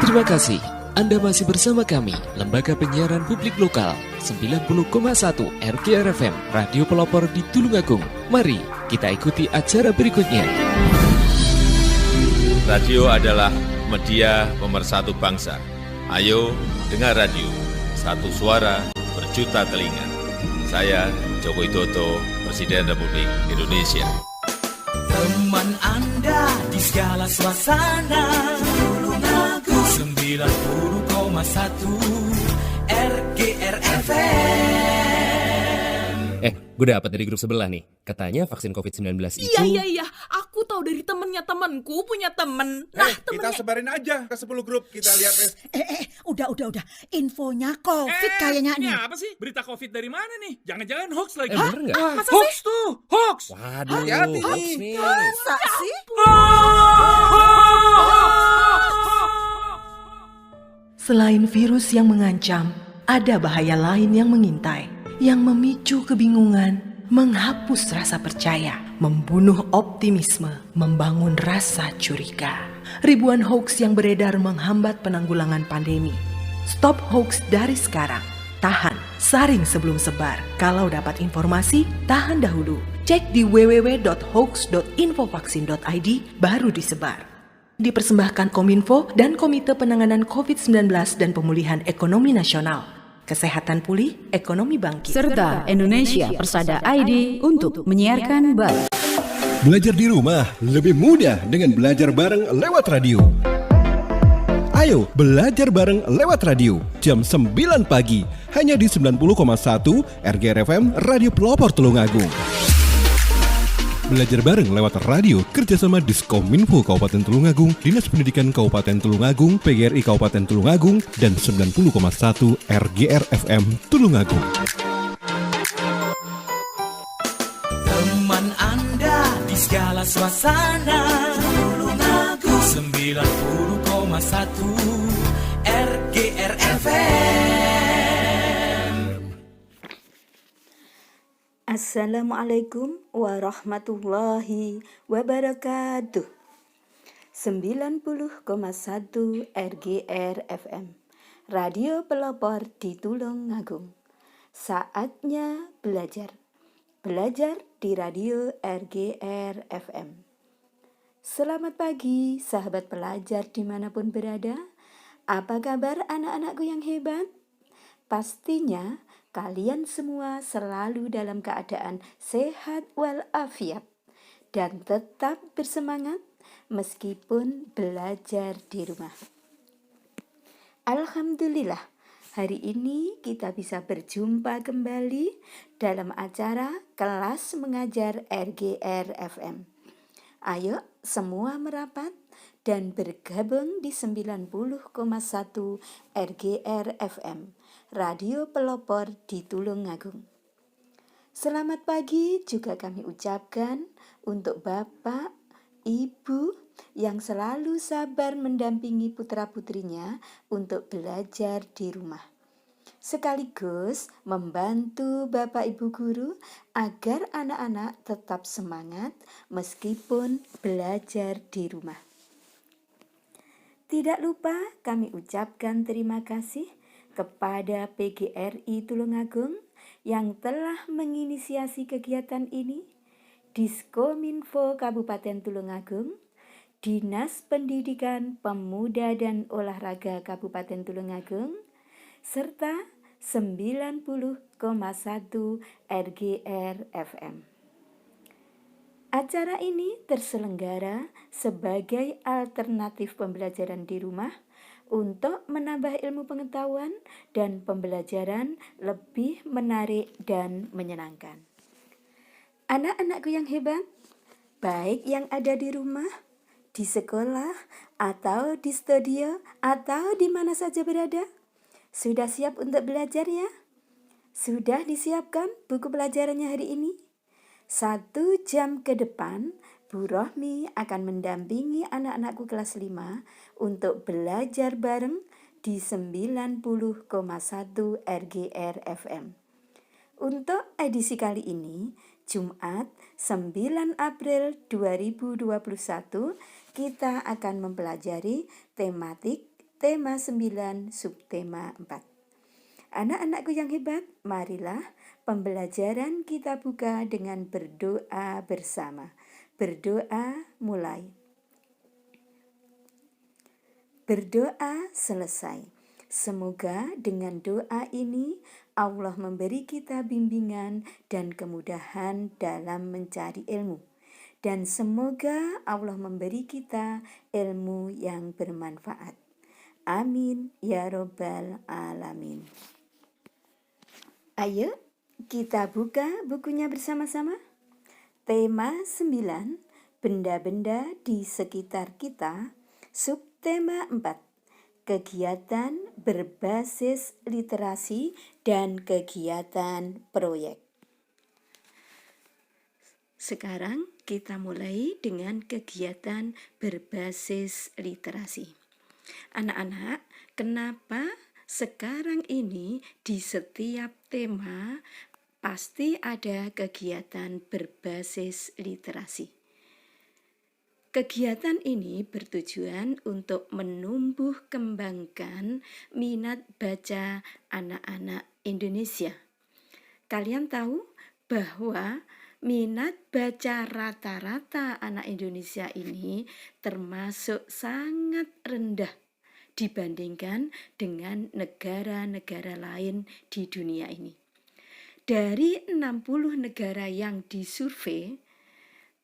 Terima kasih. Anda masih bersama kami, Lembaga Penyiaran Publik Lokal 90,1 RGR FM, Radio Pelopor di Tulungagung. Mari kita ikuti acara berikutnya. Radio adalah media pemersatu bangsa. Ayo dengar radio, satu suara berjuta telinga. Saya Joko Widodo, Presiden Republik Indonesia. Teman Anda di segala suasana, Tulungagung 90,1 RGR FM. Gue dapat dari grup sebelah nih. Katanya vaksin COVID-19 itu... Iya. Aku tahu dari temennya temanku punya temen. Nah, kita sebarin aja ke 10 grup. Kita lihat. Udah. Infonya COVID kayaknya nih. Ini apa sih? Berita COVID dari mana nih? Jangan-jangan hoax lagi. bener nggak? Masa hoax tuh? Hoax. Waduh, Hati-hati hoax nih. nih. Masa sih? Selain virus yang mengancam, ada bahaya lain yang mengintai, yang memicu kebingungan, menghapus rasa percaya, membunuh optimisme, membangun rasa curiga. Ribuan hoax yang beredar menghambat penanggulangan pandemi. Stop hoax dari sekarang. Tahan, saring sebelum sebar. Kalau dapat informasi, tahan dahulu. Cek di www.hoax.infovaksin.id baru disebar. Dipersembahkan Kominfo dan Komite Penanganan COVID-19 dan Pemulihan Ekonomi Nasional. Kesehatan pulih, ekonomi bangkit. Serta Indonesia Persada ID untuk menyiarkan baik. Belajar di rumah lebih mudah dengan belajar bareng lewat radio. Ayo belajar bareng lewat radio jam 9 pagi hanya di 90,1 RGR FM Radio Pelopor Tulungagung. Belajar bareng lewat radio kerjasama Diskominfo Kabupaten Tulungagung, Dinas Pendidikan Kabupaten Tulungagung, PGRI Kabupaten Tulungagung, dan 90,1 RGR FM Tulungagung. Teman Anda di segala suasana, Tulungagung 90,1 RGR FM. Assalamualaikum warahmatullahi wabarakatuh. 90,1 RGR FM, Radio Pelopor di Tulungagung. Saatnya belajar. Belajar di Radio RGR FM. Selamat pagi sahabat pelajar dimanapun berada. Apa kabar anak-anakku yang hebat? Pastinya kalian semua selalu dalam keadaan sehat walafiat dan tetap bersemangat meskipun belajar di rumah. Alhamdulillah, hari ini kita bisa berjumpa kembali dalam acara kelas mengajar RGR FM. Ayo semua merapat dan bergabung di 90,1 RGR FM, Radio Pelopor di Tulungagung. Selamat pagi juga kami ucapkan untuk Bapak, Ibu yang selalu sabar mendampingi putra-putrinya untuk belajar di rumah. Sekaligus membantu Bapak Ibu Guru agar anak-anak tetap semangat meskipun belajar di rumah. Tidak lupa kami ucapkan terima kasih kepada PGRI Tulungagung yang telah menginisiasi kegiatan ini, Diskominfo Kabupaten Tulungagung, Dinas Pendidikan Pemuda dan Olahraga Kabupaten Tulungagung, serta 90,1 RGR FM. Acara ini terselenggara sebagai alternatif pembelajaran di rumah untuk menambah ilmu pengetahuan dan pembelajaran lebih menarik dan menyenangkan. Anak-anakku yang hebat, baik yang ada di rumah, di sekolah, atau di studio, atau di mana saja berada, sudah siap untuk belajar ya? Sudah disiapkan buku pelajarannya hari ini? 1 jam ke depan, Bu Rohmi akan mendampingi anak-anakku kelas 5 untuk belajar bareng di 90,1 RGR FM. Untuk edisi kali ini, Jumat 9 April 2021, kita akan mempelajari tematik tema 9, subtema 4. Anak-anakku yang hebat, marilah pembelajaran kita buka dengan berdoa bersama. Berdoa mulai. Berdoa selesai. Semoga dengan doa ini Allah memberi kita bimbingan dan kemudahan dalam mencari ilmu. Dan semoga Allah memberi kita ilmu yang bermanfaat. Amin ya Rabbal Alamin. Ayo kita buka bukunya bersama-sama. Tema 9, benda-benda di sekitar kita. Subtema 4, kegiatan berbasis literasi dan kegiatan proyek. Sekarang kita mulai dengan kegiatan berbasis literasi. Anak-anak, kenapa sekarang ini di setiap tema pasti ada kegiatan berbasis literasi? Kegiatan ini bertujuan untuk menumbuh kembangkan minat baca anak-anak Indonesia. Kalian tahu bahwa minat baca rata-rata anak Indonesia ini termasuk sangat rendah dibandingkan dengan negara-negara lain di dunia ini. Dari 60 negara yang disurvei,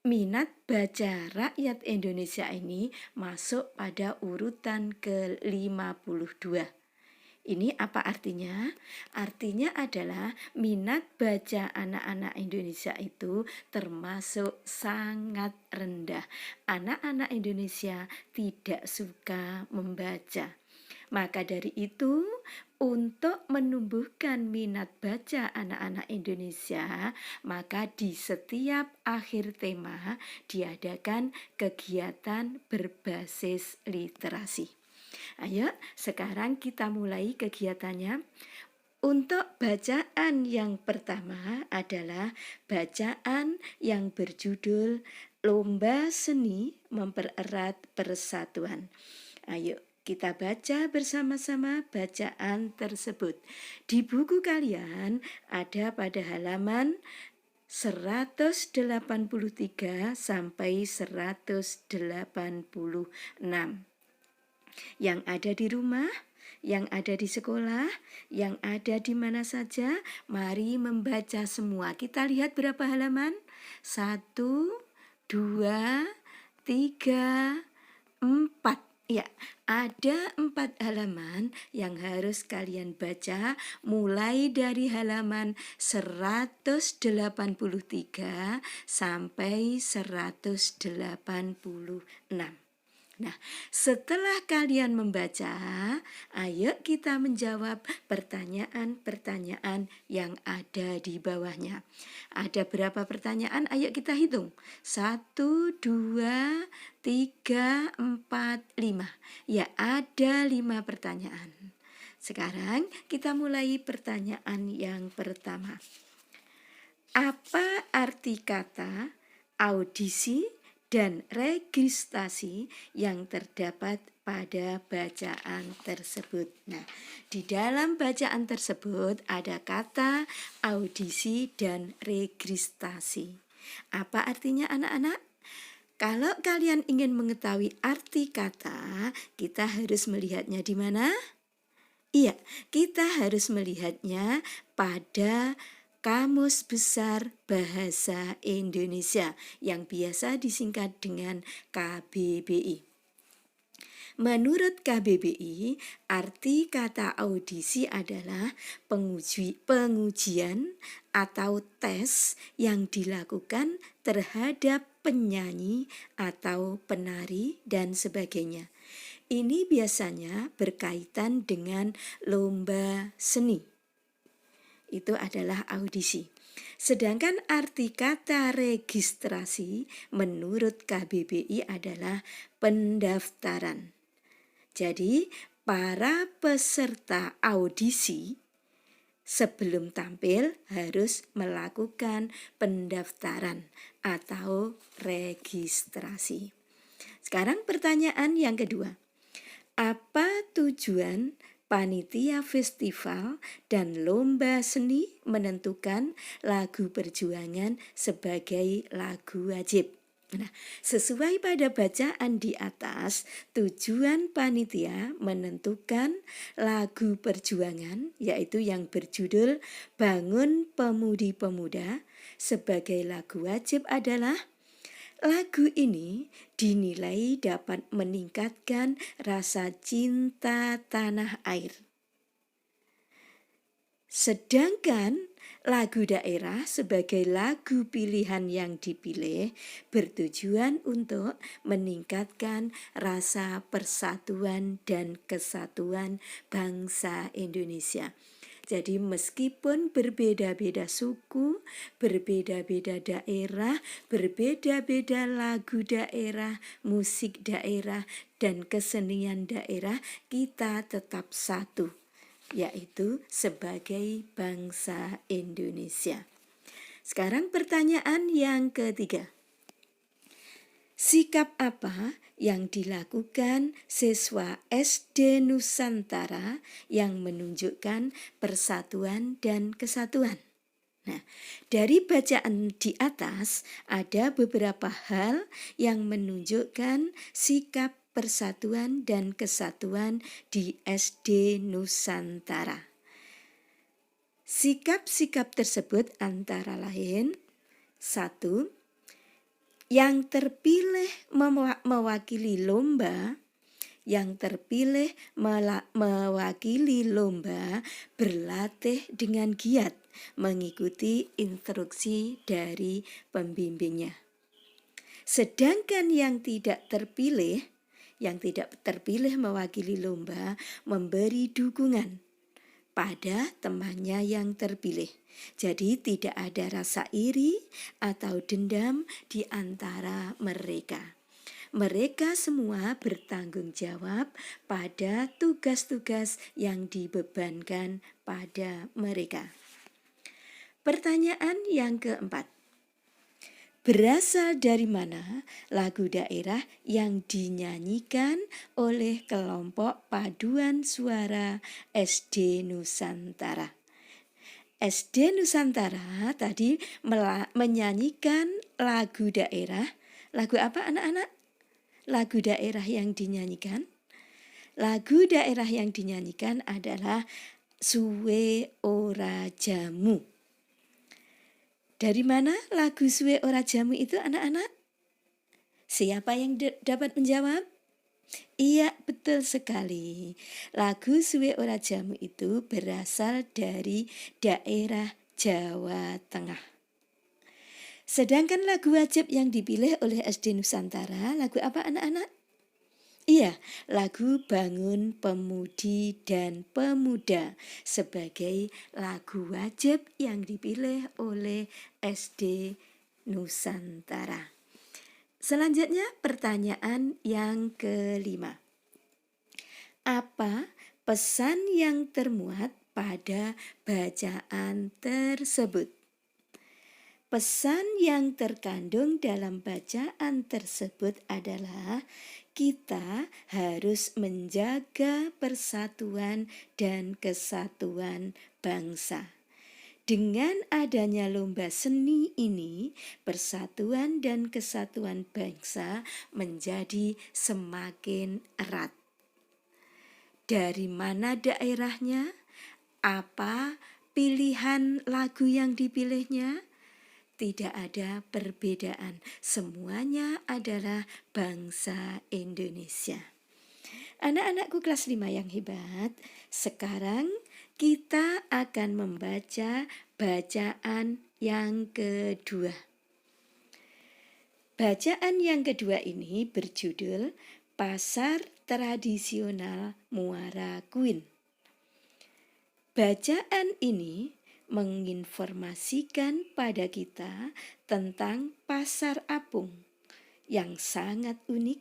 minat baca rakyat Indonesia ini masuk pada urutan ke-52. Ini apa artinya? Artinya adalah minat baca anak-anak Indonesia itu termasuk sangat rendah. Anak-anak Indonesia tidak suka membaca. Maka dari itu, untuk menumbuhkan minat baca anak-anak Indonesia, maka di setiap akhir tema diadakan kegiatan berbasis literasi. Ayo, sekarang kita mulai kegiatannya. Untuk bacaan yang pertama adalah bacaan yang berjudul Lomba Seni Mempererat Persatuan. Ayo, kita baca bersama-sama bacaan tersebut. Di buku kalian ada pada halaman 183 sampai 186. Yang ada di rumah, yang ada di sekolah, yang ada di mana saja, mari membaca semua. Kita lihat berapa halaman? 1, 2, 3, 4. Ya, ada 4 halaman yang harus kalian baca mulai dari halaman 183 sampai 186. Nah, setelah kalian membaca, ayo kita menjawab pertanyaan-pertanyaan yang ada di bawahnya. Ada berapa pertanyaan? Ayo kita hitung. 1, 2, 3, 4, 5. Ya, ada 5 pertanyaan. Sekarang kita mulai pertanyaan yang pertama. Apa arti kata audisi dan registrasi yang terdapat pada bacaan tersebut? Nah, di dalam bacaan tersebut ada kata audisi dan registrasi. Apa artinya anak-anak? Kalau kalian ingin mengetahui arti kata, kita harus melihatnya di mana? Iya, kita harus melihatnya pada Kamus Besar Bahasa Indonesia yang biasa disingkat dengan KBBI. Menurut KBBI, arti kata audisi adalah pengujian atau tes yang dilakukan terhadap penyanyi atau penari dan sebagainya. Ini biasanya berkaitan dengan lomba seni. Itu adalah audisi. Sedangkan arti kata registrasi menurut KBBI adalah pendaftaran. Jadi, para peserta audisi sebelum tampil harus melakukan pendaftaran atau registrasi. Sekarang pertanyaan yang kedua. Apa tujuan tujuan panitia festival dan lomba seni menentukan lagu perjuangan sebagai lagu wajib. Nah, sesuai pada bacaan di atas, tujuan panitia menentukan lagu perjuangan, yaitu yang berjudul Bangun Pemudi-Pemuda, sebagai lagu wajib adalah lagu ini dinilai dapat meningkatkan rasa cinta tanah air. Sedangkan lagu daerah sebagai lagu pilihan yang dipilih bertujuan untuk meningkatkan rasa persatuan dan kesatuan bangsa Indonesia. Jadi meskipun berbeda-beda suku, berbeda-beda daerah, berbeda-beda lagu daerah, musik daerah, dan kesenian daerah, kita tetap satu, yaitu sebagai bangsa Indonesia. Sekarang pertanyaan yang ketiga. Sikap apa yang dilakukan siswa SD Nusantara yang menunjukkan persatuan dan kesatuan? Nah, dari bacaan di atas ada beberapa hal yang menunjukkan sikap persatuan dan kesatuan di SD Nusantara. Sikap-sikap tersebut antara lain: 1. Yang terpilih mewakili lomba, berlatih dengan giat mengikuti instruksi dari pembimbingnya. Sedangkan yang tidak terpilih mewakili lomba memberi dukungan pada temannya yang terpilih. Jadi tidak ada rasa iri atau dendam di antara mereka. Mereka semua bertanggung jawab pada tugas-tugas yang dibebankan pada mereka. Pertanyaan yang keempat. Berasal dari mana lagu daerah yang dinyanyikan oleh kelompok paduan suara SD Nusantara? SD Nusantara tadi menyanyikan lagu daerah. Lagu apa anak-anak? Lagu daerah yang dinyanyikan? Lagu daerah yang dinyanyikan adalah Suwe Ora Jamu. Dari mana lagu Suwe Ora Jamu itu anak-anak? Siapa yang dapat menjawab? Iya, betul sekali. Lagu Suwe Ora Jamu itu berasal dari daerah Jawa Tengah. Sedangkan lagu wajib yang dipilih oleh SD Nusantara, lagu apa anak-anak? Iya, lagu Bangun Pemudi dan Pemuda sebagai lagu wajib yang dipilih oleh SD Nusantara. Selanjutnya pertanyaan yang kelima. Apa pesan yang termuat pada bacaan tersebut? Pesan yang terkandung dalam bacaan tersebut adalah kita harus menjaga persatuan dan kesatuan bangsa. Dengan adanya lomba seni ini, persatuan dan kesatuan bangsa menjadi semakin erat. Dari mana daerahnya? Apa pilihan lagu yang dipilihnya? Tidak ada perbedaan, semuanya adalah bangsa Indonesia. Anak-anakku kelas 5 yang hebat, sekarang kita akan membaca bacaan yang kedua. Bacaan yang kedua ini berjudul Pasar Tradisional Muara Kuin. Bacaan ini menginformasikan pada kita tentang Pasar Apung yang sangat unik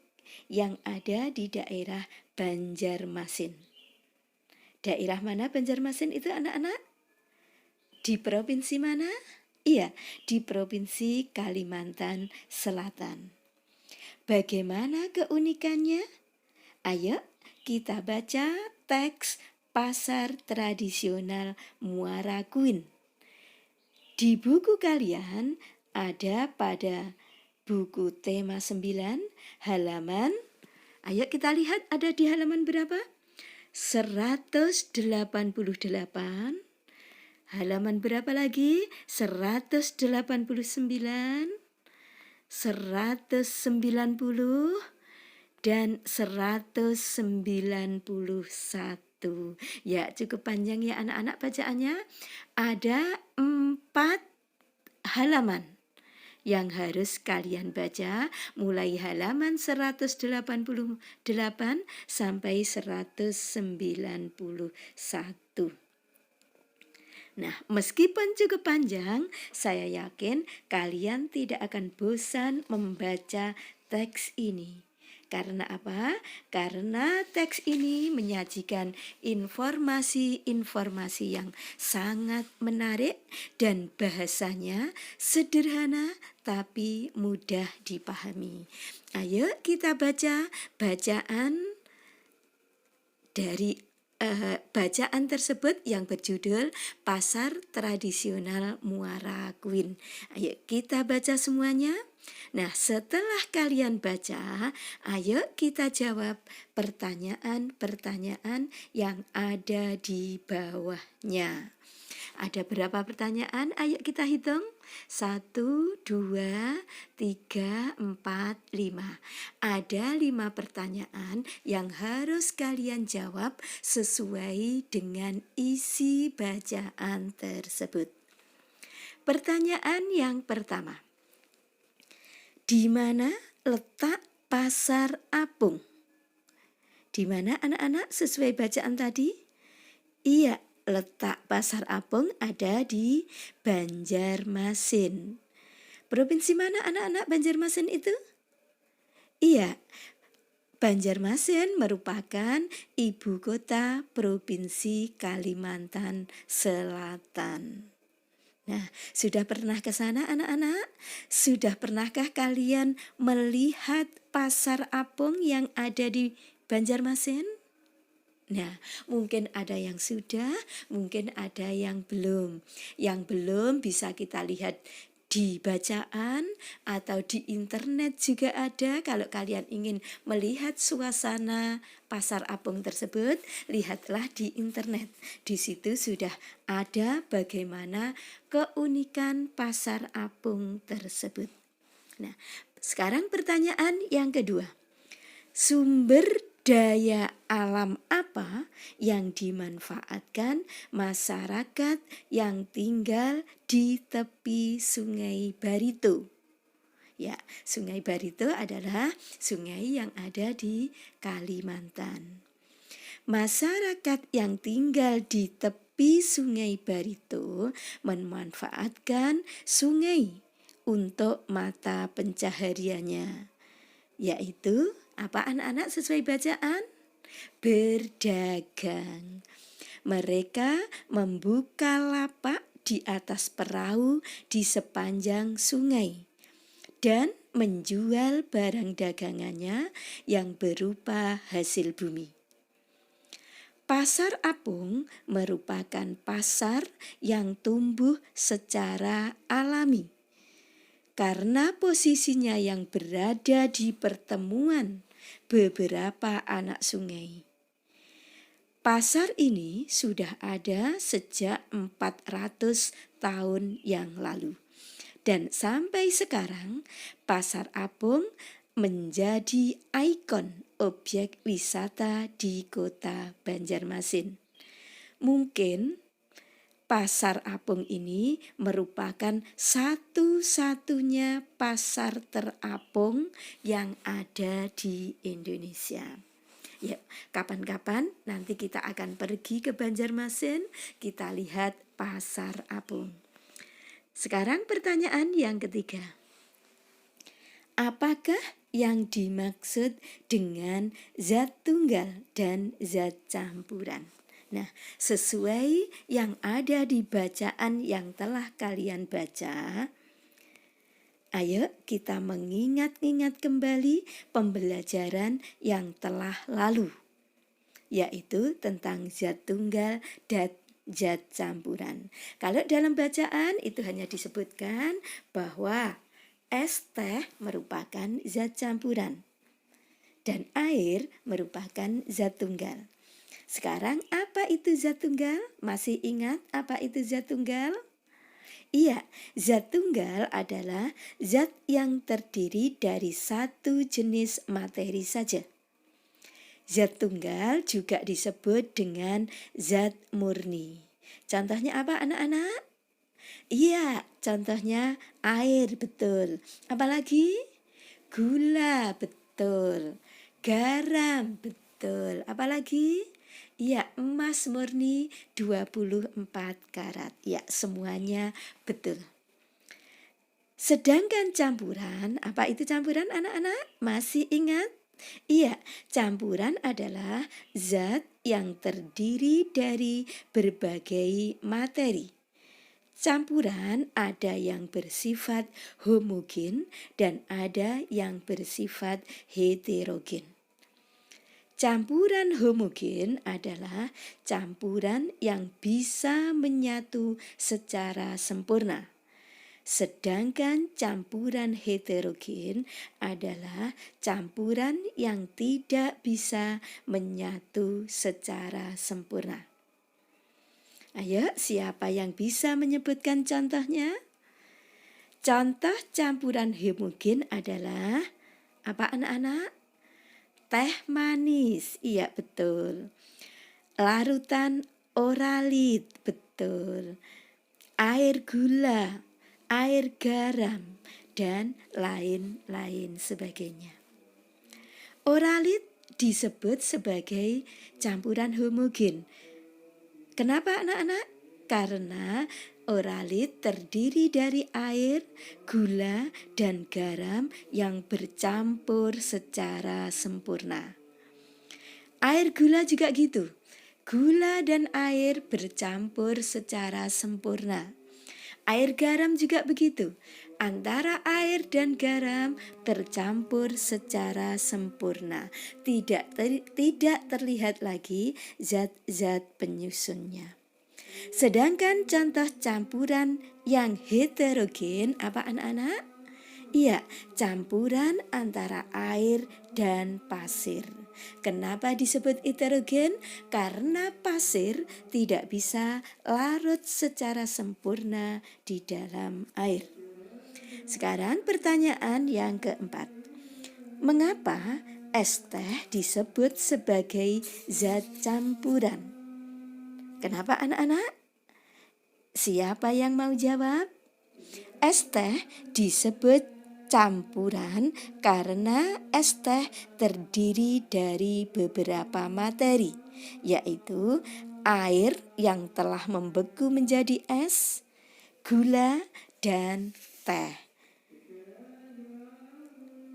yang ada di daerah Banjarmasin. Daerah mana Banjarmasin itu anak-anak? Di provinsi mana? Iya, di Provinsi Kalimantan Selatan. Bagaimana keunikannya? Ayo kita baca teks Pasar Tradisional Muara Kuin. Di buku kalian ada pada buku tema 9 halaman, ayo kita lihat ada di halaman berapa? 188. Halaman berapa lagi? 189, 190, dan 191. Ya, cukup panjang ya anak-anak bacaannya. Ada 4 halaman yang harus kalian baca, mulai halaman 188 sampai 191. Nah, meskipun cukup panjang, saya yakin kalian tidak akan bosan membaca teks ini. Karena apa? Karena teks ini menyajikan informasi-informasi yang sangat menarik dan bahasanya sederhana tapi mudah dipahami. Ayo kita baca bacaan dari bacaan tersebut yang berjudul Pasar Tradisional Muara Kuin. Ayo kita baca semuanya. Nah, setelah kalian baca, ayo kita jawab pertanyaan-pertanyaan yang ada di bawahnya. Ada berapa pertanyaan? Ayo kita hitung. 1, 2, 3, 4, 5. Ada 5 pertanyaan yang harus kalian jawab sesuai dengan isi bacaan tersebut. Pertanyaan yang pertama. Di mana letak Pasar Apung? Di mana anak-anak sesuai bacaan tadi? Iya, letak Pasar Apung ada di Banjarmasin. Provinsi mana anak-anak Banjarmasin itu? Iya, Banjarmasin merupakan ibu kota Provinsi Kalimantan Selatan. Nah, sudah pernah ke sana anak-anak? Sudah pernahkah kalian melihat Pasar Apung yang ada di Banjarmasin? Nah, mungkin ada yang sudah, mungkin ada yang belum. Yang belum bisa kita lihat di bacaan atau di internet juga ada. Kalau kalian ingin melihat suasana Pasar Apung tersebut, lihatlah di internet. Di situ sudah ada bagaimana keunikan Pasar Apung tersebut. Nah, sekarang pertanyaan yang kedua. Sumber daya alam apa yang dimanfaatkan masyarakat yang tinggal di tepi Sungai Barito? Ya, Sungai Barito adalah sungai yang ada di Kalimantan. Masyarakat yang tinggal di tepi Sungai Barito memanfaatkan sungai untuk mata pencahariannya, yaitu apa anak-anak sesuai bacaan? Berdagang. Mereka membuka lapak di atas perahu di sepanjang sungai dan menjual barang dagangannya yang berupa hasil bumi. Pasar Apung merupakan pasar yang tumbuh secara alami karena posisinya yang berada di pertemuan beberapa anak sungai. Pasar ini sudah ada sejak 400 tahun yang lalu. Dan sampai sekarang Pasar Apung menjadi ikon objek wisata di kota Banjarmasin. Mungkin Pasar Apung ini merupakan satu-satunya pasar terapung yang ada di Indonesia. Ya, kapan-kapan nanti kita akan pergi ke Banjarmasin, kita lihat Pasar Apung. Sekarang pertanyaan yang ketiga. Apakah yang dimaksud dengan zat tunggal dan zat campuran? Nah, sesuai yang ada di bacaan yang telah kalian baca, ayo kita mengingat-ingat kembali pembelajaran yang telah lalu. yaitu tentang zat tunggal dan zat campuran. Kalau dalam bacaan itu hanya disebutkan bahwa es teh merupakan zat campuran dan air merupakan zat tunggal. Sekarang apa itu zat tunggal? Masih ingat apa itu zat tunggal? Iya, zat tunggal adalah zat yang terdiri dari satu jenis materi saja. Zat tunggal juga disebut dengan zat murni. Contohnya apa anak-anak? Iya, contohnya air, betul. Apalagi? Gula, betul. Garam, betul. Apalagi? Ya, emas murni 24 karat. Ya, semuanya betul. Sedangkan campuran, apa itu campuran anak-anak? Masih ingat? Iya, campuran adalah zat yang terdiri dari berbagai materi. Campuran ada yang bersifat homogen dan ada yang bersifat heterogen. Campuran homogen adalah campuran yang bisa menyatu secara sempurna. Sedangkan campuran heterogen adalah campuran yang tidak bisa menyatu secara sempurna. Ayo, siapa yang bisa menyebutkan contohnya? Contoh campuran homogen adalah apa anak-anak? Teh manis, iya betul. Larutan oralit, betul. Air gula, air garam, dan lain-lain sebagainya. Oralit disebut sebagai campuran homogen. Kenapa anak-anak? Karena oralit terdiri dari air, gula, dan garam yang bercampur secara sempurna. Air gula juga gitu. Gula dan air bercampur secara sempurna. Air garam juga begitu. Antara air dan garam tercampur secara sempurna. Tidak terlihat lagi zat-zat penyusunnya. Sedangkan contoh campuran yang heterogen apa anak-anak? Iya, campuran antara air dan pasir. Kenapa disebut heterogen? Karena pasir tidak bisa larut secara sempurna di dalam air. Sekarang pertanyaan yang keempat. Mengapa es teh disebut sebagai zat campuran? Kenapa anak-anak? Siapa yang mau jawab? Es teh disebut campuran karena es teh terdiri dari beberapa materi, yaitu air yang telah membeku menjadi es, gula, dan teh.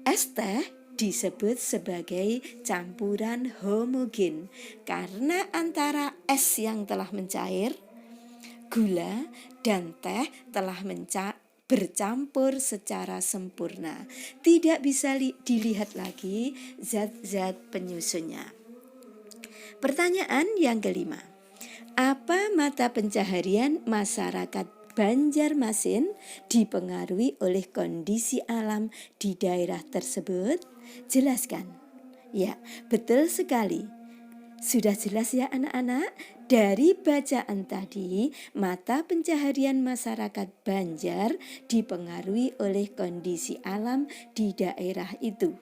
Es teh disebut sebagai campuran homogen karena antara es yang telah mencair, gula, dan teh telah bercampur secara sempurna. Tidak bisa dilihat lagi zat-zat penyusunnya. Pertanyaan yang kelima. Apa mata pencaharian masyarakat Banjarmasin dipengaruhi oleh kondisi alam di daerah tersebut? Jelaskan. Ya, betul sekali. Sudah jelas ya anak-anak? Dari bacaan tadi, mata pencaharian masyarakat Banjar dipengaruhi oleh kondisi alam di daerah itu.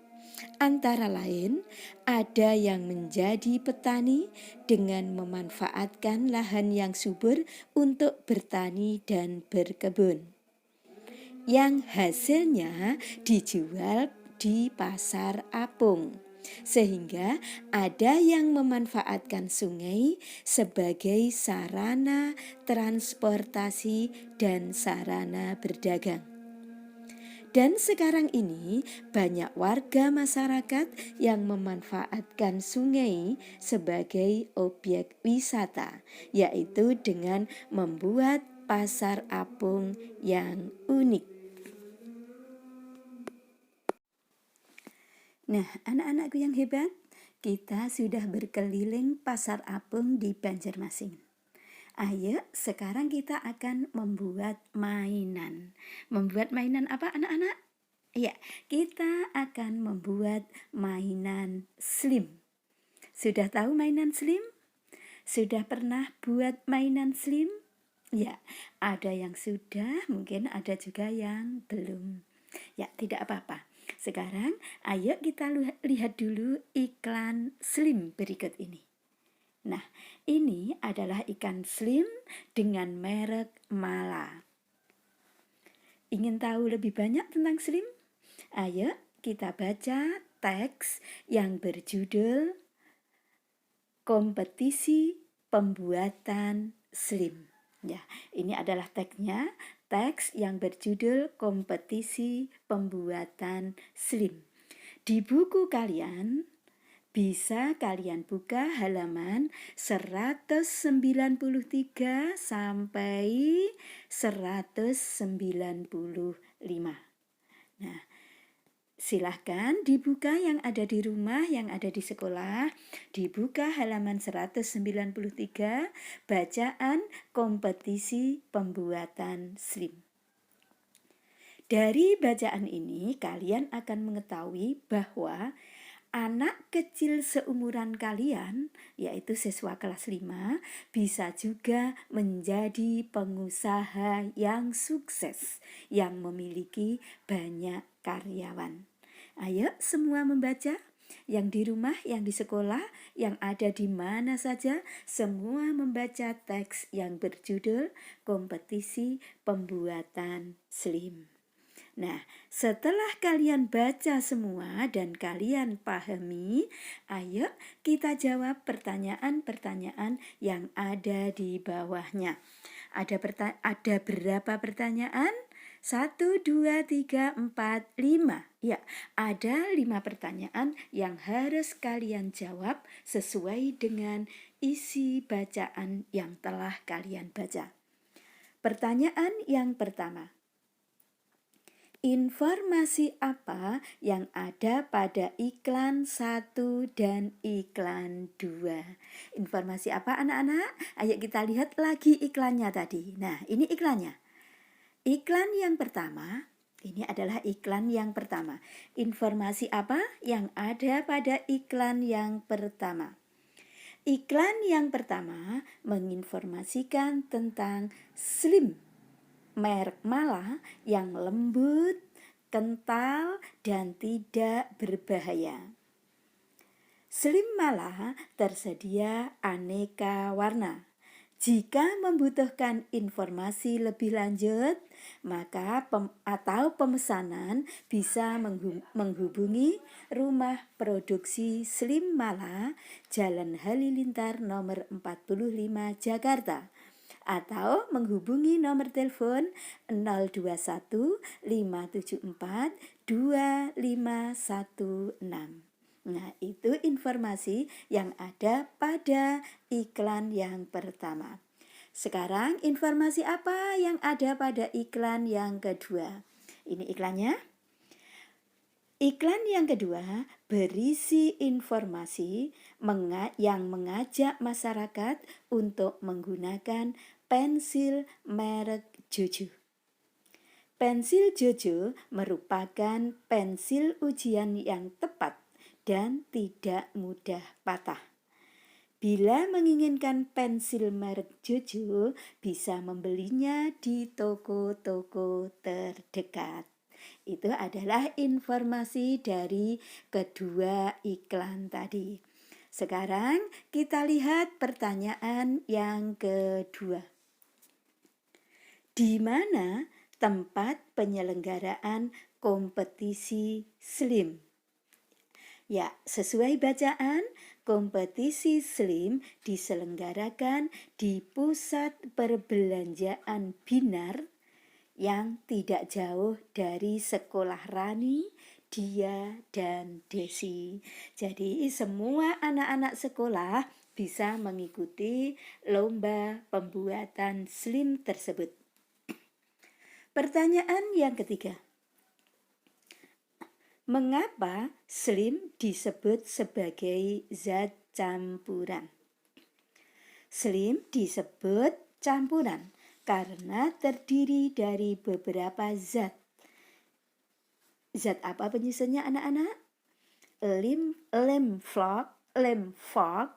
Antara lain, ada yang menjadi petani dengan memanfaatkan lahan yang subur untuk bertani dan berkebun, yang hasilnya dijual di pasar apung. Sehingga ada yang memanfaatkan sungai sebagai sarana transportasi dan sarana berdagang. Dan sekarang ini banyak warga masyarakat yang memanfaatkan sungai sebagai objek wisata, yaitu dengan membuat pasar apung yang unik. Nah, anak-anakku yang hebat, kita sudah berkeliling pasar apung di Banjarmasin. Ayo, sekarang kita akan membuat mainan. Membuat mainan apa anak-anak? Ya, kita akan membuat mainan slim. Sudah tahu mainan slim? Sudah pernah buat mainan slim? Ya, ada yang sudah, mungkin ada juga yang belum. Ya, tidak apa-apa. Sekarang, ayo kita lihat dulu iklan slim berikut ini. Nah, ini adalah ikan slim dengan merek Mala. Ingin tahu lebih banyak tentang slim? Ayo kita baca teks yang berjudul Kompetisi Pembuatan Slim. Ya, ini adalah teksnya, teks yang berjudul Kompetisi Pembuatan Slim. Di buku kalian bisa kalian buka halaman 193 sampai 195. Nah, silahkan dibuka yang ada di rumah, yang ada di sekolah. Dibuka halaman 193, bacaan kompetisi pembuatan slim. Dari bacaan ini, kalian akan mengetahui bahwa anak kecil seumuran kalian, yaitu siswa kelas 5, bisa juga menjadi pengusaha yang sukses, yang memiliki banyak karyawan. Ayo semua membaca, yang di rumah, yang di sekolah, yang ada di mana saja, semua membaca teks yang berjudul Kompetisi Pembuatan Slim. Nah, setelah kalian baca semua dan kalian pahami, ayo kita jawab pertanyaan-pertanyaan yang ada di bawahnya. Ada berapa pertanyaan? 1, 2, 3, 4, 5. Ya, ada 5 pertanyaan yang harus kalian jawab sesuai dengan isi bacaan yang telah kalian baca. Pertanyaan yang pertama. Informasi apa yang ada pada iklan 1 dan iklan 2? Informasi apa anak-anak? Ayo kita lihat lagi iklannya tadi. Nah, ini iklannya. Iklan yang pertama, ini adalah iklan yang pertama. Informasi apa yang ada pada iklan yang pertama? Iklan yang pertama menginformasikan tentang slim, merek Mala yang lembut, kental, dan tidak berbahaya. Slim Mala tersedia aneka warna. Jika membutuhkan informasi lebih lanjut, maka pemesanan bisa menghubungi Rumah Produksi Slim Mala, Jalan Halilintar nomor 45 Jakarta, atau menghubungi nomor telepon 021 574 2516. Nah, itu informasi yang ada pada iklan yang pertama. Sekarang informasi apa yang ada pada iklan yang kedua? Ini iklannya. Iklan yang kedua berisi informasi yang mengajak masyarakat untuk menggunakan pensil merek Jojo. Pensil Jojo merupakan pensil ujian yang tepat dan tidak mudah patah. Bila menginginkan pensil merek Jojo, bisa membelinya di toko-toko terdekat. Itu adalah informasi dari kedua iklan tadi. Sekarang kita lihat pertanyaan yang kedua. Di mana tempat penyelenggaraan kompetisi slim? Ya, sesuai bacaan, kompetisi slim diselenggarakan di pusat perbelanjaan Binar yang tidak jauh dari sekolah Rani, Dia, dan Desi. Jadi semua anak-anak sekolah bisa mengikuti lomba pembuatan slim tersebut. Pertanyaan yang ketiga. Mengapa selim disebut sebagai zat campuran? Selim disebut campuran karena terdiri dari beberapa zat. Zat apa penyusunnya anak-anak? Lem fog,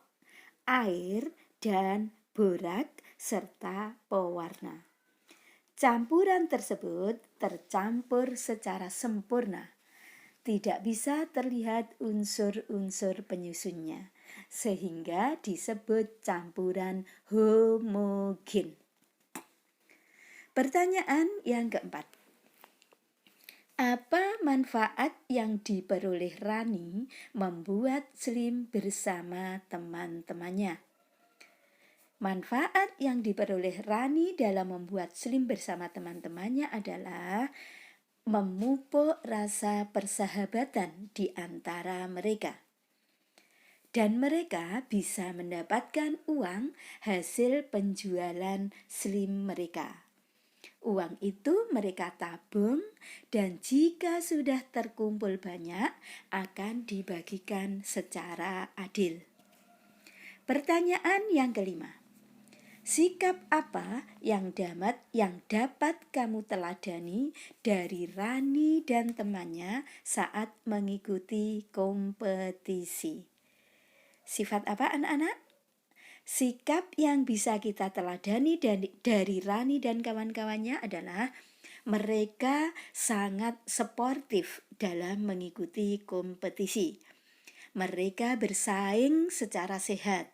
air, dan borak, serta pewarna. Campuran tersebut tercampur secara sempurna. Tidak bisa terlihat unsur-unsur penyusunnya, sehingga disebut campuran homogen. Pertanyaan yang keempat. Apa manfaat yang diperoleh Rani membuat selim bersama teman-temannya? Manfaat yang diperoleh Rani dalam membuat selim bersama teman-temannya adalah memupuk rasa persahabatan di antara mereka. Dan mereka bisa mendapatkan uang hasil penjualan selim mereka. Uang itu mereka tabung dan jika sudah terkumpul banyak akan dibagikan secara adil. Pertanyaan yang kelima. Sikap apa yang dapat kamu teladani dari Rani dan temannya saat mengikuti kompetisi? Sifat apa anak-anak? Sikap yang bisa kita teladani dari Rani dan kawan-kawannya adalah mereka sangat sportif dalam mengikuti kompetisi. Mereka bersaing secara sehat.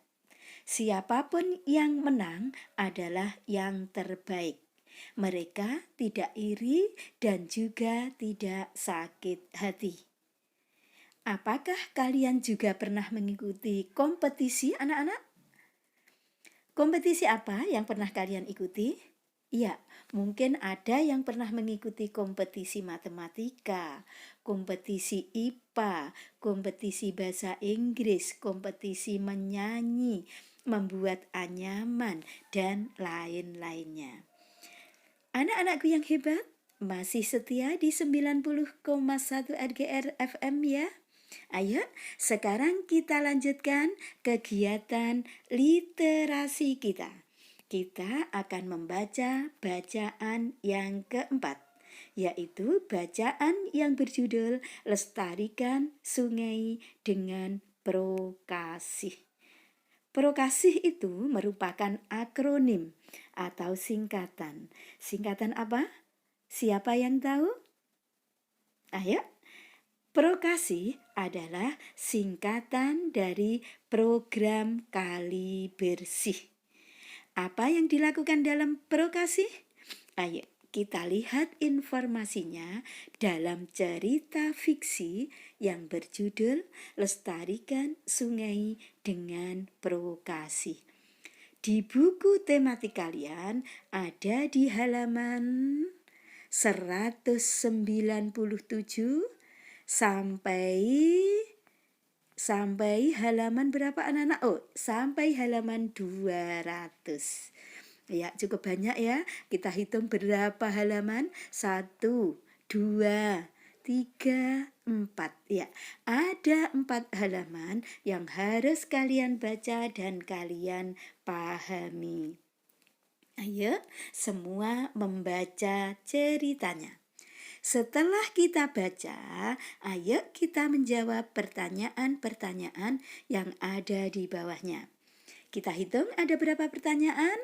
Siapapun yang menang adalah yang terbaik. Mereka tidak iri dan juga tidak sakit hati. Apakah kalian juga pernah mengikuti kompetisi anak-anak? Kompetisi apa yang pernah kalian ikuti? Ya, mungkin ada yang pernah mengikuti kompetisi matematika, kompetisi IPA, kompetisi bahasa Inggris, kompetisi menyanyi, membuat anyaman, dan lain-lainnya. Anak-anakku yang hebat, masih setia di 90,1 RGR FM ya? Ayo, sekarang kita lanjutkan kegiatan literasi kita. Kita akan membaca bacaan yang keempat, yaitu bacaan yang berjudul Lestarikan Sungai dengan Prokasih. Prokasih itu merupakan akronim atau singkatan. Singkatan apa? Siapa yang tahu? Ayo. Prokasih adalah singkatan dari program Kali Bersih. Apa yang dilakukan dalam prokasih? Ayo kita lihat informasinya dalam cerita fiksi yang berjudul Lestarikan Sungai dengan Prokasih. Di buku tematik kalian ada di halaman 197 sampai halaman berapa anak-anak? Sampai halaman 200. Ya, cukup banyak ya. Kita hitung berapa halaman? 1, 2, 3, 4. Ya, ada 4 halaman yang harus kalian baca dan kalian pahami. Ayo, semua membaca ceritanya. Setelah kita baca, ayo kita menjawab pertanyaan-pertanyaan yang ada di bawahnya. Kita hitung ada berapa pertanyaan?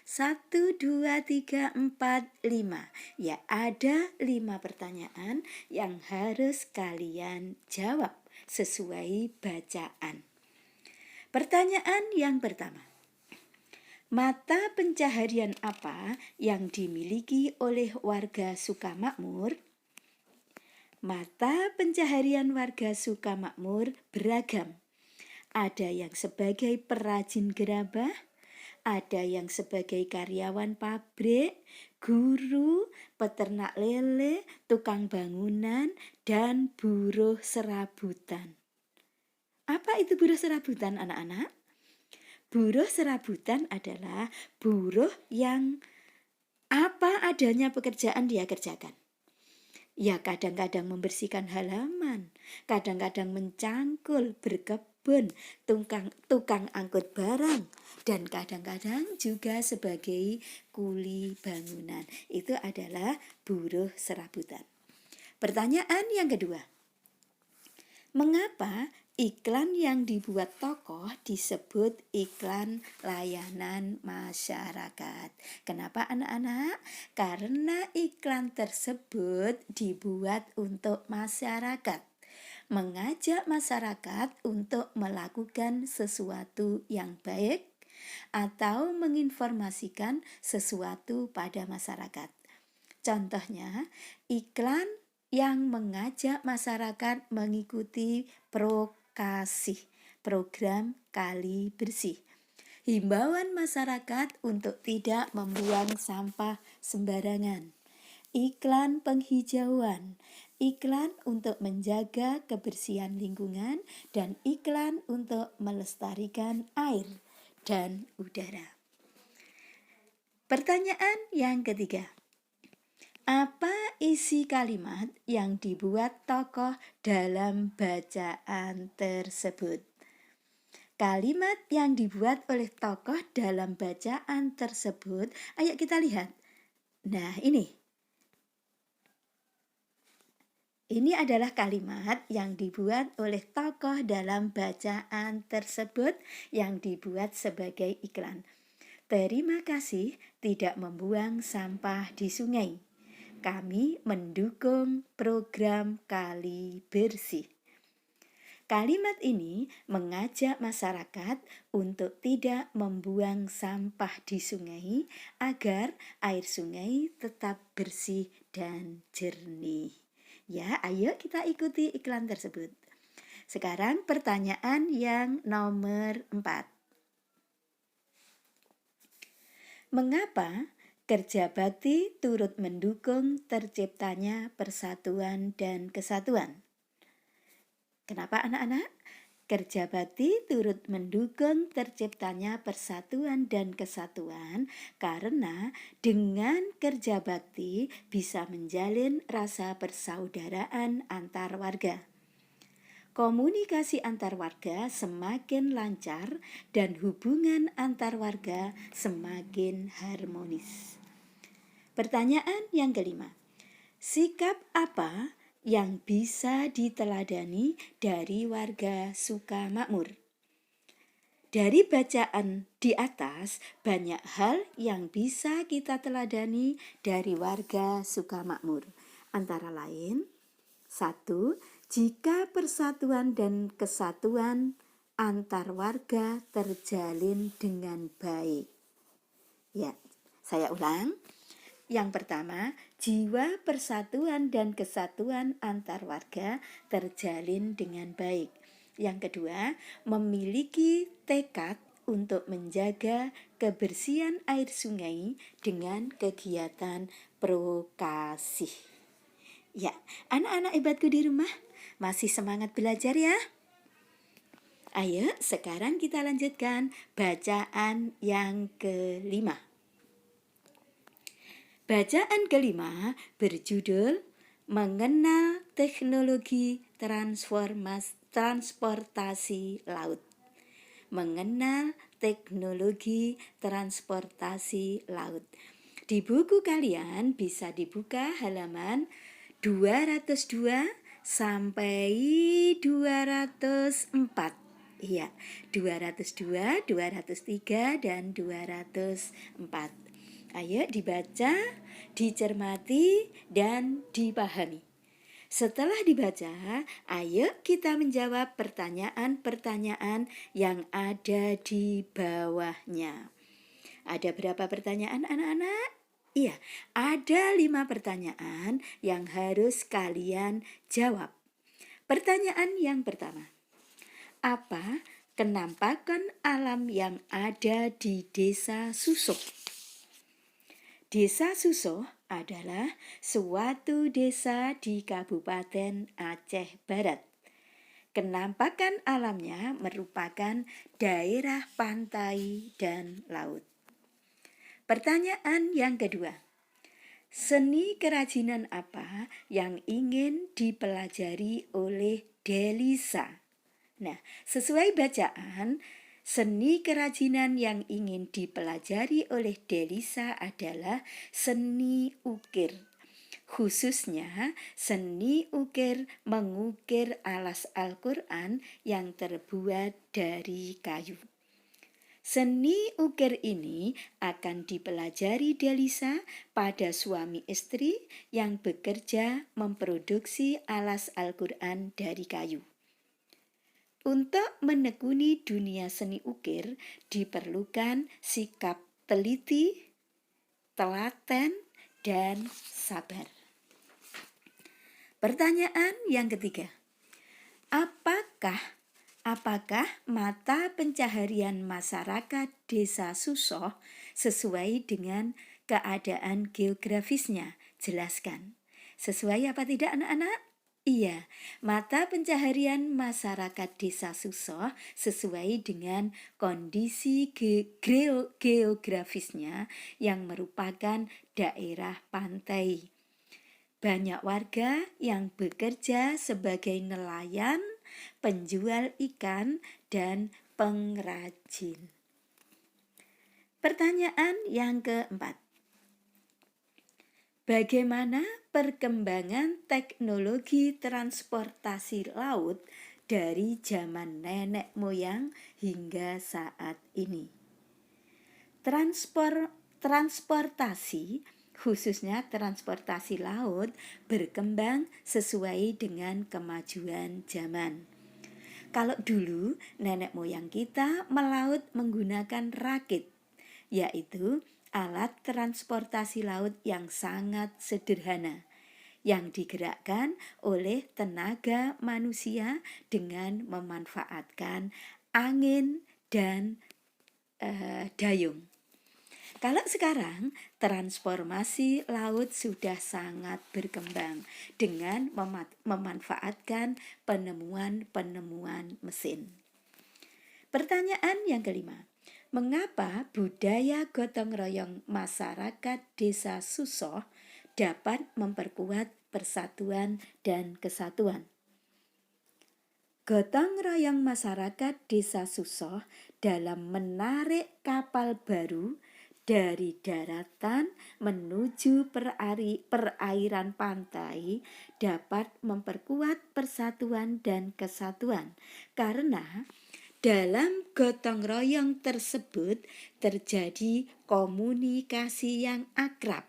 1, 2, 3, 4, 5. Ya, ada 5 pertanyaan yang harus kalian jawab sesuai bacaan. Pertanyaan yang pertama. Mata pencaharian apa yang dimiliki oleh warga Sukamakmur? Mata pencaharian warga Sukamakmur beragam. Ada yang sebagai perajin gerabah, ada yang sebagai karyawan pabrik, guru, peternak lele, tukang bangunan, dan buruh serabutan. Apa itu buruh serabutan anak-anak? Buruh serabutan adalah buruh yang apa adanya pekerjaan dia kerjakan. Ya kadang-kadang membersihkan halaman, kadang-kadang mencangkul, berkebun, tukang angkut barang, dan kadang-kadang juga sebagai kuli bangunan. Itu adalah buruh serabutan. Pertanyaan yang kedua, mengapa iklan yang dibuat tokoh disebut iklan layanan masyarakat? Kenapa anak-anak? Karena iklan tersebut dibuat untuk masyarakat, mengajak masyarakat untuk melakukan sesuatu yang baik atau menginformasikan sesuatu pada masyarakat. Contohnya, iklan yang mengajak masyarakat mengikuti Prokasih, program Kali Bersih. Himbauan masyarakat untuk tidak membuang sampah sembarangan. Iklan penghijauan, iklan untuk menjaga kebersihan lingkungan, dan iklan untuk melestarikan air dan udara. Pertanyaan yang ketiga, apa isi kalimat yang dibuat tokoh dalam bacaan tersebut? Kalimat yang dibuat oleh tokoh dalam bacaan tersebut, ayo kita lihat. Nah, ini adalah kalimat yang dibuat oleh tokoh dalam bacaan tersebut yang dibuat sebagai iklan. Terima kasih tidak membuang sampah di sungai. Kami mendukung program Kali Bersih. Kalimat ini mengajak masyarakat untuk tidak membuang sampah di sungai agar air sungai tetap bersih dan jernih. Ya, ayo kita ikuti iklan tersebut. Sekarang pertanyaan yang nomor 4. Mengapa kerja bakti turut mendukung terciptanya persatuan dan kesatuan? Kenapa anak-anak? Kerja bakti turut mendukung terciptanya persatuan dan kesatuan karena dengan kerja bakti bisa menjalin rasa persaudaraan antar warga. Komunikasi antar warga semakin lancar dan hubungan antar warga semakin harmonis. Pertanyaan yang kelima, sikap apa yang bisa diteladani dari warga Sukamakmur? Dari bacaan di atas, banyak hal yang bisa kita teladani dari warga Sukamakmur. Antara lain, 1. Jika persatuan dan kesatuan antar warga terjalin dengan baik. Ya, saya ulang. Yang pertama, jiwa persatuan dan kesatuan antar warga terjalin dengan baik. Yang kedua, memiliki tekad untuk menjaga kebersihan air sungai dengan kegiatan Prokasih. Ya, anak-anak hebatku di rumah, masih semangat belajar ya? Ayo, sekarang kita lanjutkan bacaan yang kelima. Bacaan kelima berjudul Mengenal Teknologi Transportasi Laut. Mengenal teknologi transportasi laut. Di buku kalian bisa dibuka halaman 202 sampai 204. Iya, 202, 203, dan 204. Ayo dibaca, dicermati, dan dipahami. Setelah dibaca, ayo kita menjawab pertanyaan-pertanyaan yang ada di bawahnya. Ada berapa pertanyaan anak-anak? Iya, ada 5 pertanyaan yang harus kalian jawab. Pertanyaan yang pertama, apa kenampakan alam yang ada di Desa Susoh? Desa Susoh adalah suatu desa di Kabupaten Aceh Barat. Kenampakan alamnya merupakan daerah pantai dan laut. Pertanyaan yang kedua, Seni kerajinan apa yang ingin dipelajari oleh Delisa? Nah, sesuai bacaan, seni kerajinan yang ingin dipelajari oleh Delisa adalah seni ukir. Khususnya seni ukir mengukir alas Al-Quran yang terbuat dari kayu. Seni ukir ini akan dipelajari Delisa pada suami istri yang bekerja memproduksi alas Al-Quran dari kayu. Untuk menekuni dunia seni ukir diperlukan sikap teliti, telaten, dan sabar. Pertanyaan yang ketiga. Apakah mata pencaharian masyarakat Desa Susoh sesuai dengan keadaan geografisnya? Jelaskan. Sesuai apa tidak anak-anak? Iya, mata pencaharian masyarakat Desa Susoh sesuai dengan kondisi geografisnya yang merupakan daerah pantai. Banyak warga yang bekerja sebagai nelayan, penjual ikan, dan pengrajin. Pertanyaan yang keempat. Bagaimana perkembangan teknologi transportasi laut dari zaman nenek moyang hingga saat ini? Transportasi khususnya transportasi laut berkembang sesuai dengan kemajuan zaman. Kalau dulu nenek moyang kita melaut menggunakan rakit, yaitu alat transportasi laut yang sangat sederhana, yang digerakkan oleh tenaga manusia dengan memanfaatkan angin dan dayung. Kalau sekarang, transformasi laut sudah sangat berkembang dengan memanfaatkan penemuan-penemuan mesin. Pertanyaan yang kelima. Mengapa budaya gotong royong masyarakat Desa Susoh dapat memperkuat persatuan dan kesatuan? Gotong royong masyarakat Desa Susoh dalam menarik kapal baru dari daratan menuju perairan pantai dapat memperkuat persatuan dan kesatuan karena dalam gotong royong tersebut terjadi komunikasi yang akrab,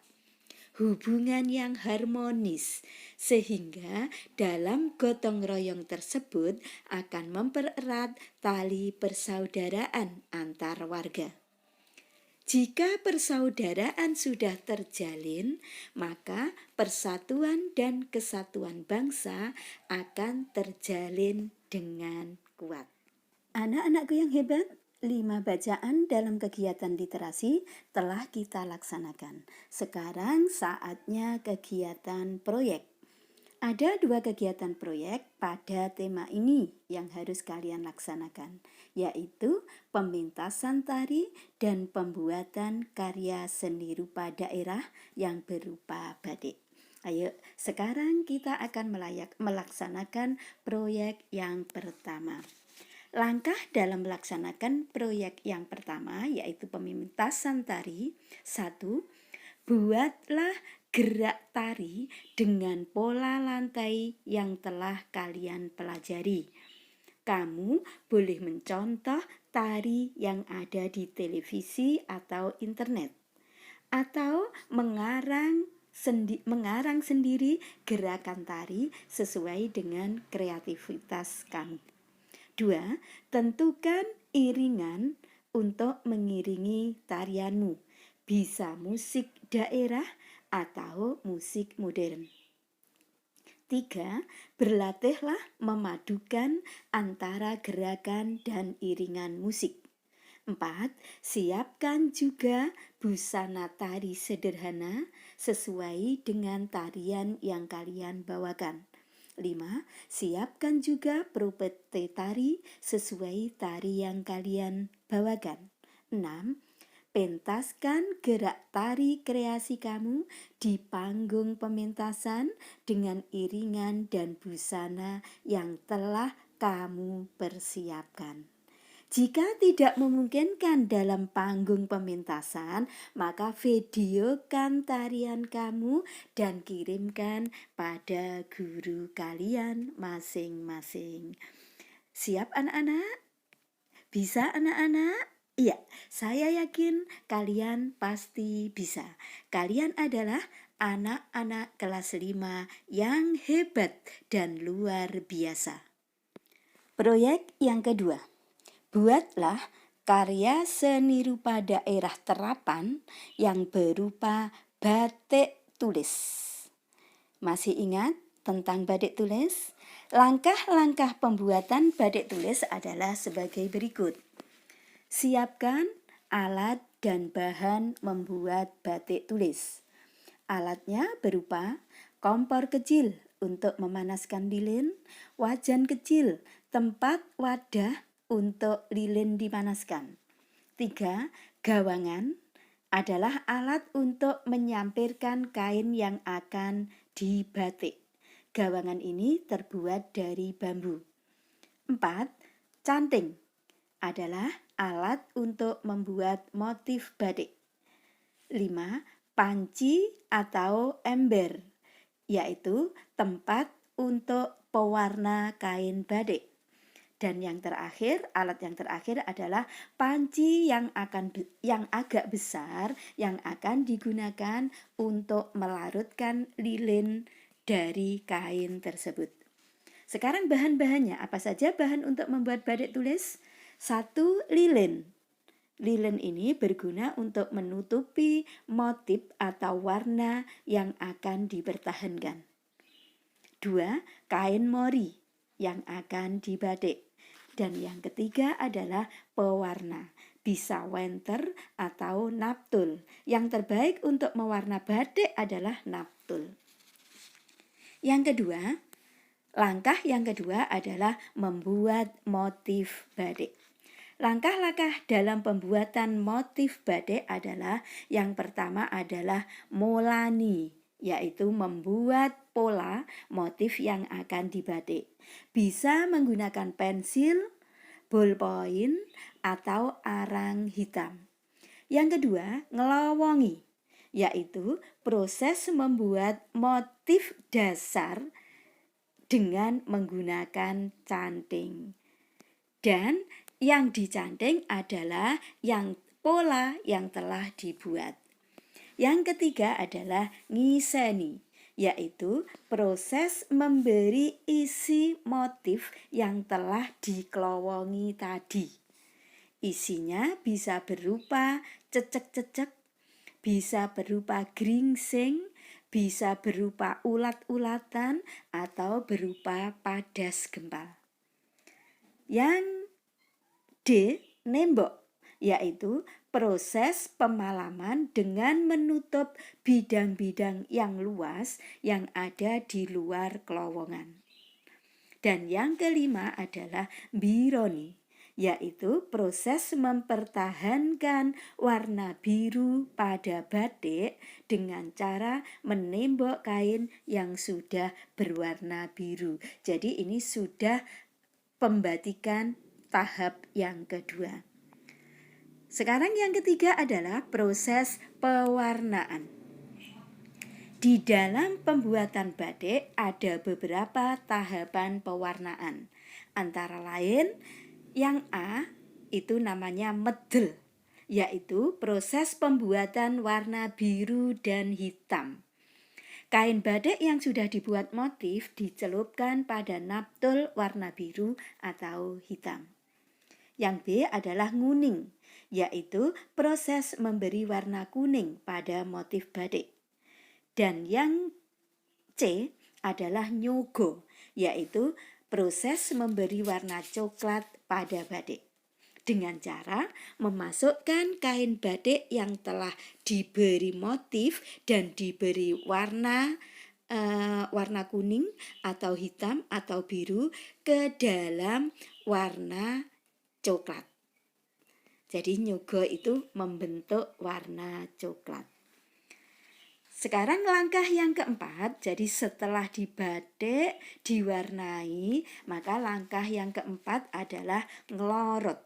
hubungan yang harmonis, sehingga dalam gotong royong tersebut akan mempererat tali persaudaraan antar warga. Jika persaudaraan sudah terjalin, maka persatuan dan kesatuan bangsa akan terjalin dengan kuat. Anak-anakku yang hebat, 5 bacaan dalam kegiatan literasi telah kita laksanakan. Sekarang saatnya kegiatan proyek. Ada 2 kegiatan proyek pada tema ini yang harus kalian laksanakan, yaitu pemintasan tari dan pembuatan karya seni rupa daerah yang berupa batik. Ayo, sekarang kita akan melaksanakan proyek yang pertama. Langkah dalam melaksanakan proyek yang pertama yaitu pemintasan tari. 1. Buatlah gerak tari dengan pola lantai yang telah kalian pelajari. Kamu boleh mencontoh tari yang ada di televisi atau internet, atau mengarang sendiri gerakan tari sesuai dengan kreativitas kamu. 2. Tentukan iringan untuk mengiringi tarianmu. Bisa musik daerah atau musik modern. 3. Berlatihlah memadukan antara gerakan dan iringan musik. 4. Siapkan juga busana tari sederhana sesuai dengan tarian yang kalian bawakan. 5. Siapkan juga propete tari sesuai tari yang kalian bawakan. 6. Pentaskan gerak tari kreasi kamu di panggung pementasan dengan iringan dan busana yang telah kamu persiapkan. Jika tidak memungkinkan dalam panggung pementasan, maka videokan tarian kamu dan kirimkan pada guru kalian masing-masing. Siap anak-anak? Bisa anak-anak? Iya, saya yakin kalian pasti bisa. Kalian adalah anak-anak kelas 5 yang hebat dan luar biasa. Proyek yang kedua. Buatlah karya seni rupa daerah terapan yang berupa batik tulis. Masih ingat tentang batik tulis? Langkah-langkah pembuatan batik tulis adalah sebagai berikut. Siapkan alat dan bahan membuat batik tulis. Alatnya berupa kompor kecil untuk memanaskan lilin, wajan kecil, tempat wadah untuk lilin dipanaskan. 3. Gawangan adalah alat untuk menyampirkan kain yang akan dibatik. Gawangan ini terbuat dari bambu. 4. Canting adalah alat untuk membuat motif batik. 5. Panci atau ember, yaitu tempat untuk pewarna kain batik. Dan yang terakhir, alat yang terakhir adalah panci yang agak besar yang akan digunakan untuk melarutkan lilin dari kain tersebut. Sekarang bahan-bahannya, apa saja bahan untuk membuat batik tulis? 1. Lilin. Lilin ini berguna untuk menutupi motif atau warna yang akan dipertahankan. 2. Kain mori yang akan dibatik. Dan yang ketiga adalah pewarna, bisa wenter atau naptul. Yang terbaik untuk mewarna batik adalah naptul. Langkah yang kedua adalah membuat motif batik. Langkah-langkah dalam pembuatan motif batik adalah yang pertama adalah molani, yaitu membuat pola motif yang akan dibatik. Bisa menggunakan pensil, ballpoint, atau arang hitam. Yang kedua, ngelowongi, yaitu proses membuat motif dasar dengan menggunakan canting. Dan yang dicanting adalah pola yang telah dibuat. Yang ketiga adalah ngiseni, yaitu proses memberi isi motif yang telah dikelowongi tadi. Isinya bisa berupa cecek-cecek, bisa berupa gringsing, bisa berupa ulat-ulatan, atau berupa padas gempal. Yang D, nembok, yaitu proses pemalaman dengan menutup bidang-bidang yang luas yang ada di luar kelowongan. Dan yang kelima adalah bironi, yaitu proses mempertahankan warna biru pada batik dengan cara menembok kain yang sudah berwarna biru. Jadi ini sudah pembatikan tahap yang kedua. Sekarang yang ketiga adalah proses pewarnaan. Di dalam pembuatan batik ada beberapa tahapan pewarnaan. Antara lain, yang A itu namanya medel, yaitu proses pembuatan warna biru dan hitam. Kain batik yang sudah dibuat motif dicelupkan pada naptul warna biru atau hitam. Yang B adalah nguning, yaitu proses memberi warna kuning pada motif batik. Dan yang C adalah nyogo, yaitu proses memberi warna coklat pada batik. Dengan cara memasukkan kain batik yang telah diberi motif dan diberi warna kuning atau hitam atau biru ke dalam warna coklat. Jadi nyugo itu membentuk warna coklat. Sekarang langkah yang keempat, jadi setelah dibatik, diwarnai, maka langkah yang keempat adalah ngelorot.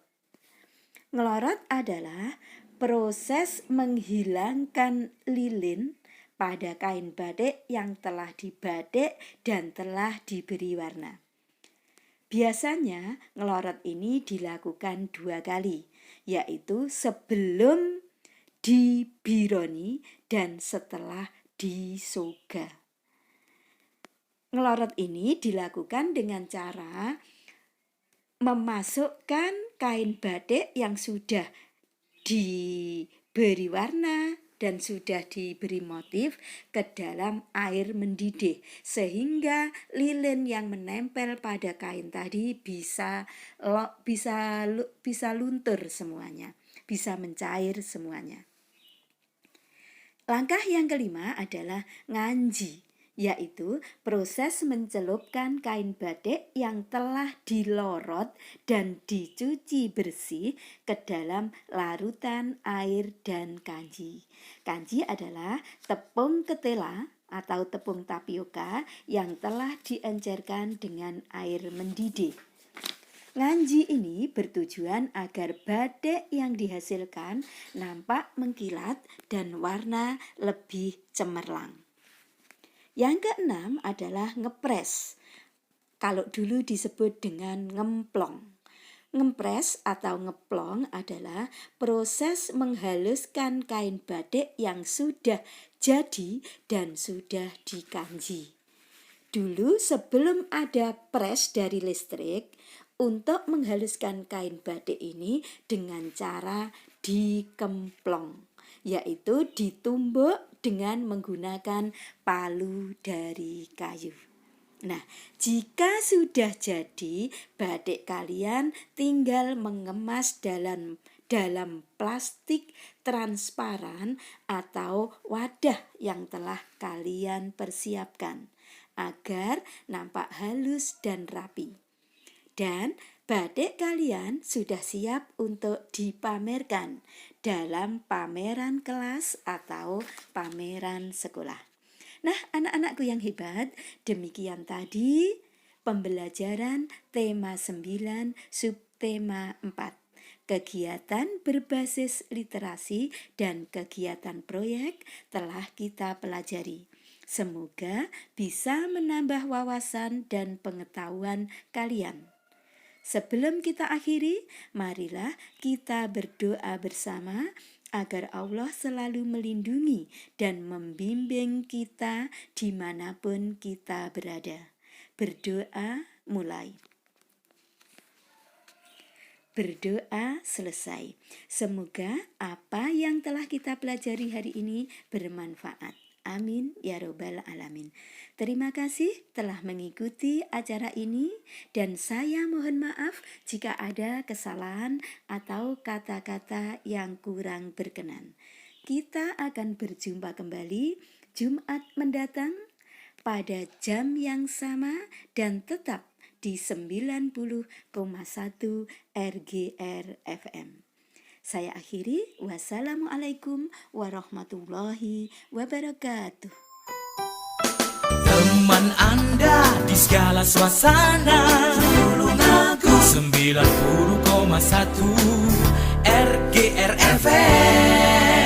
Ngelorot adalah proses menghilangkan lilin pada kain batik yang telah dibatik dan telah diberi warna. Biasanya ngelorot ini dilakukan 2 kali, yaitu sebelum dibironi dan setelah disoga. Ngelorot ini dilakukan dengan cara memasukkan kain batik yang sudah diberi warna dan sudah diberi motif ke dalam air mendidih, sehingga lilin yang menempel pada kain tadi bisa luntur semuanya, bisa mencair semuanya. Langkah yang kelima adalah nganji, yaitu proses mencelupkan kain batik yang telah dilorot dan dicuci bersih ke dalam larutan air dan kanji. Kanji adalah tepung ketela atau tepung tapioka yang telah diencerkan dengan air mendidih. Nganji ini bertujuan agar batik yang dihasilkan nampak mengkilat dan warna lebih cemerlang. Yang keenam adalah ngepres. Kalau dulu disebut dengan ngemplong. Ngepres atau ngeplong adalah proses menghaluskan kain batik yang sudah jadi dan sudah dikanji. Dulu sebelum ada pres dari listrik, untuk menghaluskan kain batik ini dengan cara dikemplong, yaitu ditumbuk dengan menggunakan palu dari kayu. Nah, jika sudah jadi, batik kalian tinggal mengemas dalam plastik transparan atau wadah yang telah kalian persiapkan agar nampak halus dan rapi. Dan batik kalian sudah siap untuk dipamerkan dalam pameran kelas atau pameran sekolah. Nah, anak-anakku yang hebat, demikian tadi pembelajaran tema 9 subtema 4. Kegiatan berbasis literasi dan kegiatan proyek telah kita pelajari. Semoga bisa menambah wawasan dan pengetahuan kalian. Sebelum kita akhiri, marilah kita berdoa bersama agar Allah selalu melindungi dan membimbing kita dimanapun kita berada. Berdoa mulai. Berdoa selesai. Semoga apa yang telah kita pelajari hari ini bermanfaat. Amin ya robbal alamin. Terima kasih telah mengikuti acara ini dan saya mohon maaf jika ada kesalahan atau kata-kata yang kurang berkenan. Kita akan berjumpa kembali Jumat mendatang pada jam yang sama dan tetap di 90,1 RGR FM. Saya akhiri, wassalamualaikum warahmatullahi wabarakatuh. Teman Anda di segala suasana, Tulungagung 90,1 RGR FM.